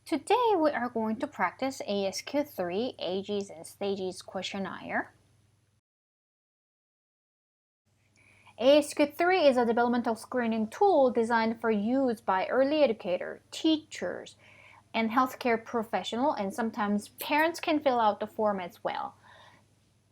Today we are going to practice ASQ-3 Ages and Stages questionnaire. ASQ-3 is a developmental screening tool designed for use by early educators, teachers, and healthcare professionals, and sometimes parents can fill out the form as well.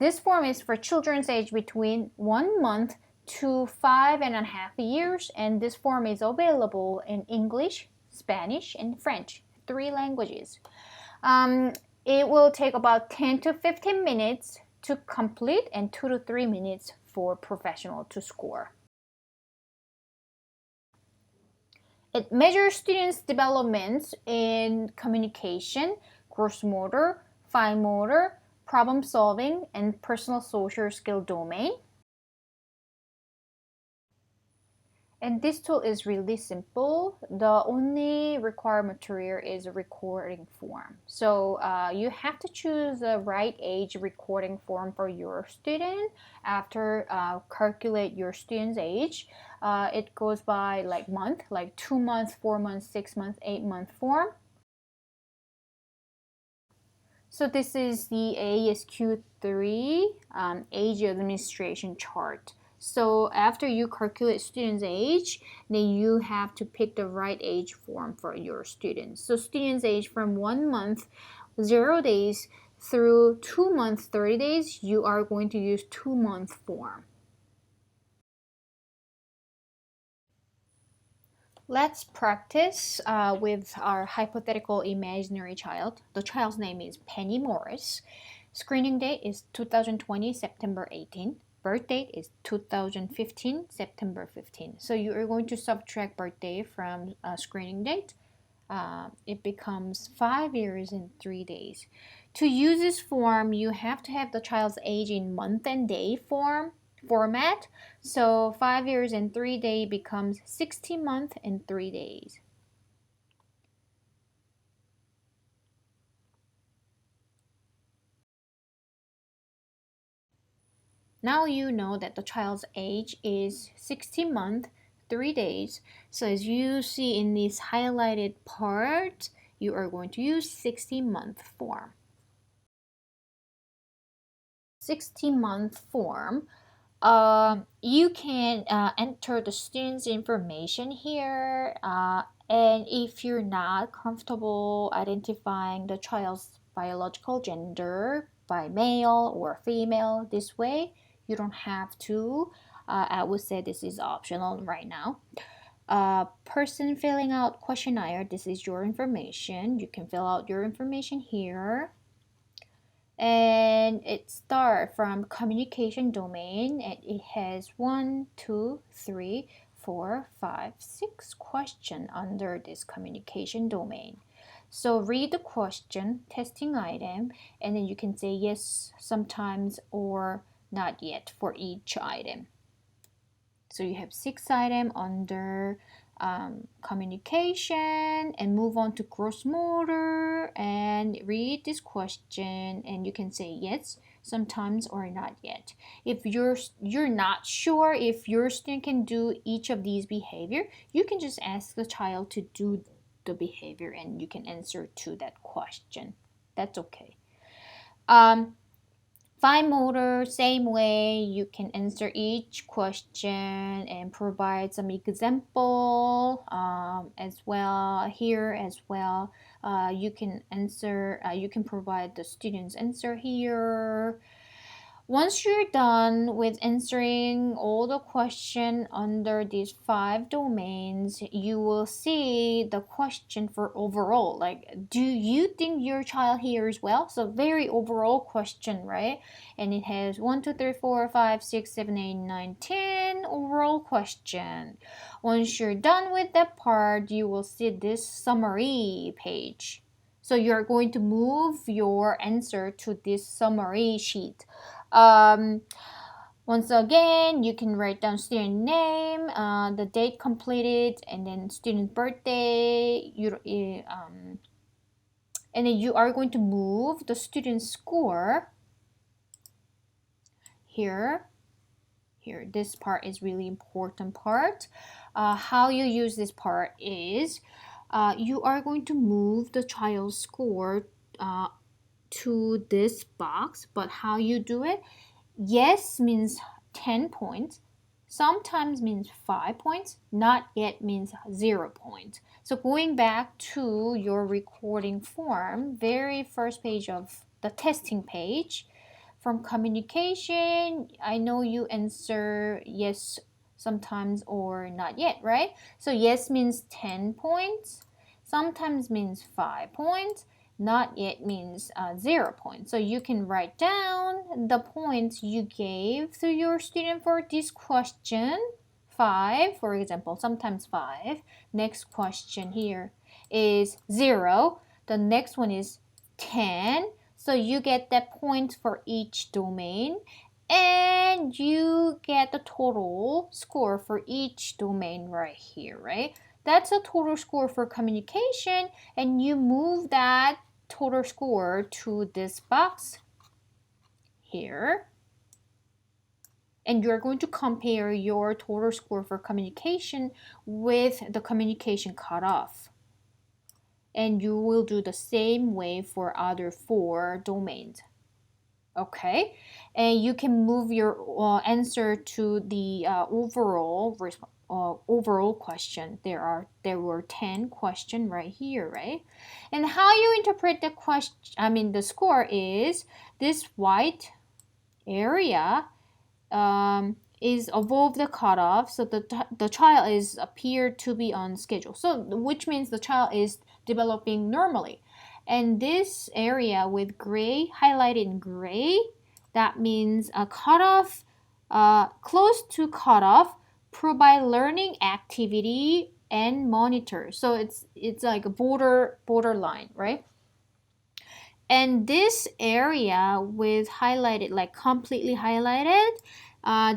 This form is for children's age between 1 month to 5.5 years, and this form is available in English, Spanish, and French, 3 languages. It will take about 10 to 15 minutes to complete and 2 to 3 minutes for professional to score. It measures students' developments in communication, gross motor, fine motor, problem solving, and personal social skill domain. And this tool is really simple. The only required material is a recording form. So you have to choose the right age recording form for your student. After calculate your student's age, it goes by like month, like 2 months, 4 months, 6 months, 8-month form. So this is the ASQ-3 age administration chart. So after you calculate student's age, then you have to pick the right age form for your students. So student's age from 1 month, 0 days through 2 months, 30 days, you are going to use 2-month form. Let's practice with our hypothetical imaginary child. The child's name is Penny Morris. Screening date is 2020, September 18. Birth date is 2015, September 15. So you are going to subtract birthday from screening date. It becomes 5 years and 3 days. To use this form, you have to have the child's age in month and day format. So 5 years and 3 days becomes 60 months and 3 days. Now you know that the child's age is 60 months, 3 days. So as you see in this highlighted part, you are going to use 60-month form. 60-month form. You can enter the student's information here, and if you're not comfortable identifying the child's biological gender by male or female this way, you don't have to. I would say this is optional right now. Person filling out questionnaire, this is your information. You can fill out your information here. And it starts from communication domain, and it has 1, 2, 3, 4, 5, 6 questions under this communication domain. So read the question, testing item, and then you can say yes, sometimes, or not yet for each item. So you have 6 items under communication, and move on to gross motor and read this question, and you can say yes, sometimes, or not yet. If you're not sure if your student can do each of these behavior, you can just ask the child to do the behavior and you can answer to that question. That's okay. Fine motor, same way, you can answer each question and provide some example as well. Here as well, you can answer, you can provide the student's answer here. Once you're done with answering all the questions under these 5 domains, you will see the question for overall. Like, do you think your child hears well? So very overall question, right? And it has 1, 2, 3, 4, 5, 6, 7, 8, 9, 10 overall question. Once you're done with that part, you will see this summary page. So you're going to move your answer to this summary sheet. Once again, you can write down student name, the date completed, and then student birthday. And then you are going to move the student score here. This part is really important part. How you use this part is you are going to move the child's score to this box. But how you do it? Yes means 10 points. Sometimes means 5 points. Not yet means 0 points. So going back to your recording form, very first page of the testing page, from communication, I know you answer yes sometimes or not yet, right? So yes means 10 points. Sometimes means 5 points. Not yet means 0 points. So you can write down the points you gave to your student for this question. 5, for example, sometimes 5. Next question here is 0. The next one is 10. So you get that point for each domain, and you get the total score for each domain right here, right? That's a total score for communication, and you move that total score to this box here. And you're going to compare your total score for communication with the communication cutoff. And you will do the same way for other 4 domains. Okay, and you can move your answer to the overall question. There were 10 questions right here, right? And how you interpret the question, the score is this white area is above the cutoff, so the child is appeared to be on schedule. So which means the child is developing normally. And this area with gray, highlighted in gray, that means a cutoff, close to cutoff, provide learning activity and monitor. So it's like a borderline, right? And this area with highlighted, like completely highlighted,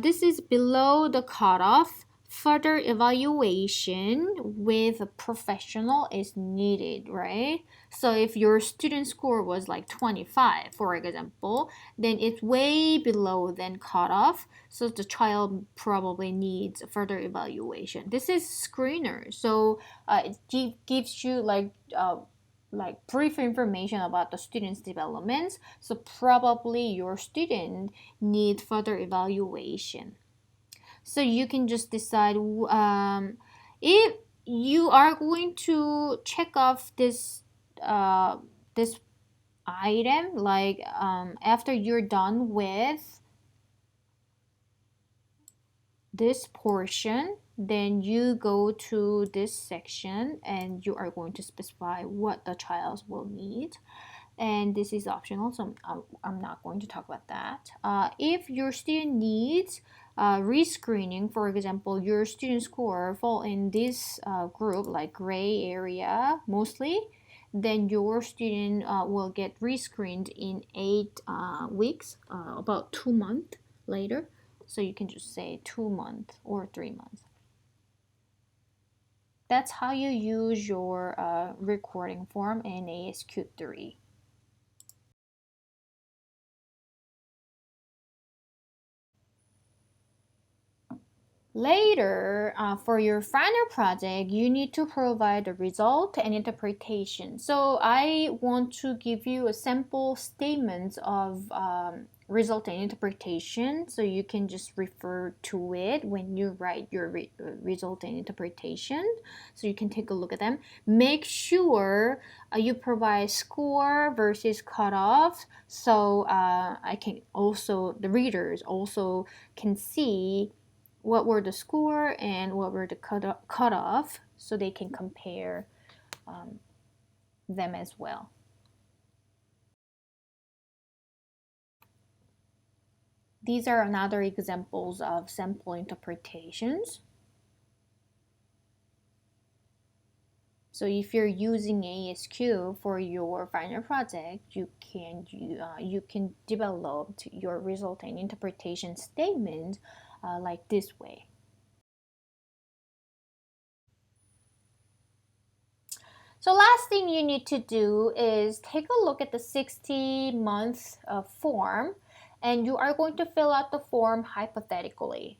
this is below the cutoff. Further evaluation with a professional is needed, right? So if your student score was like 25, for example, then it's way below than cutoff. So the child probably needs further evaluation. This is screener. So it gives you like brief information about the student's development. So probably your student need further evaluation. So you can just decide if you are going to check off this item, like after you're done with this portion, then you go to this section and you are going to specify what the child will need. And this is optional, so I'm not going to talk about that. If your student needs rescreening, for example, your student score fall in this group, like gray area mostly, then your student will get rescreened in 8 weeks, about 2 months later. So you can just say 2 months or 3 months. That's how you use your recording form in ASQ-3. Later, for your final project, you need to provide the result and interpretation. So I want to give you a sample statement of result and interpretation, so you can just refer to it when you write your result and interpretation. So you can take a look at them. Make sure you provide score versus cutoff, so I can also, the readers also can see what were the score and what were the cutoff, so they can compare them as well. These are another examples of sample interpretations. So if you're using ASQ for your final project, you can develop your result and interpretation statement like this way. So last thing you need to do is take a look at the 60-month form, and you are going to fill out the form hypothetically.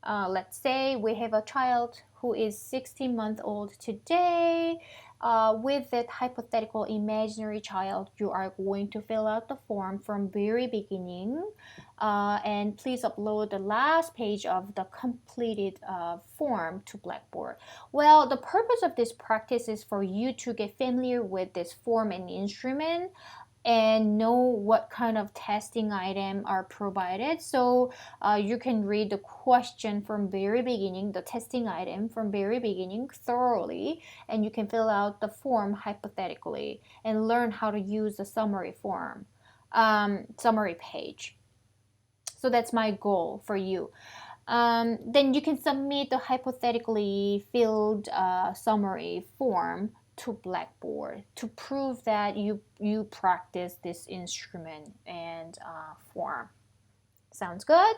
Let's say we have a child who is 60 months old today. with that hypothetical imaginary child, you are going to fill out the form from very beginning, and please upload the last page of the completed form to Blackboard. Well, the purpose of this practice is for you to get familiar with this form and instrument and know what kind of testing item are provided. So you can read the question from very beginning, the testing item from very beginning thoroughly, and you can fill out the form hypothetically and learn how to use the summary form, summary page. So that's my goal for you. Then you can submit the hypothetically filled summary form to Blackboard to prove that you practice this instrument and form. Sounds good?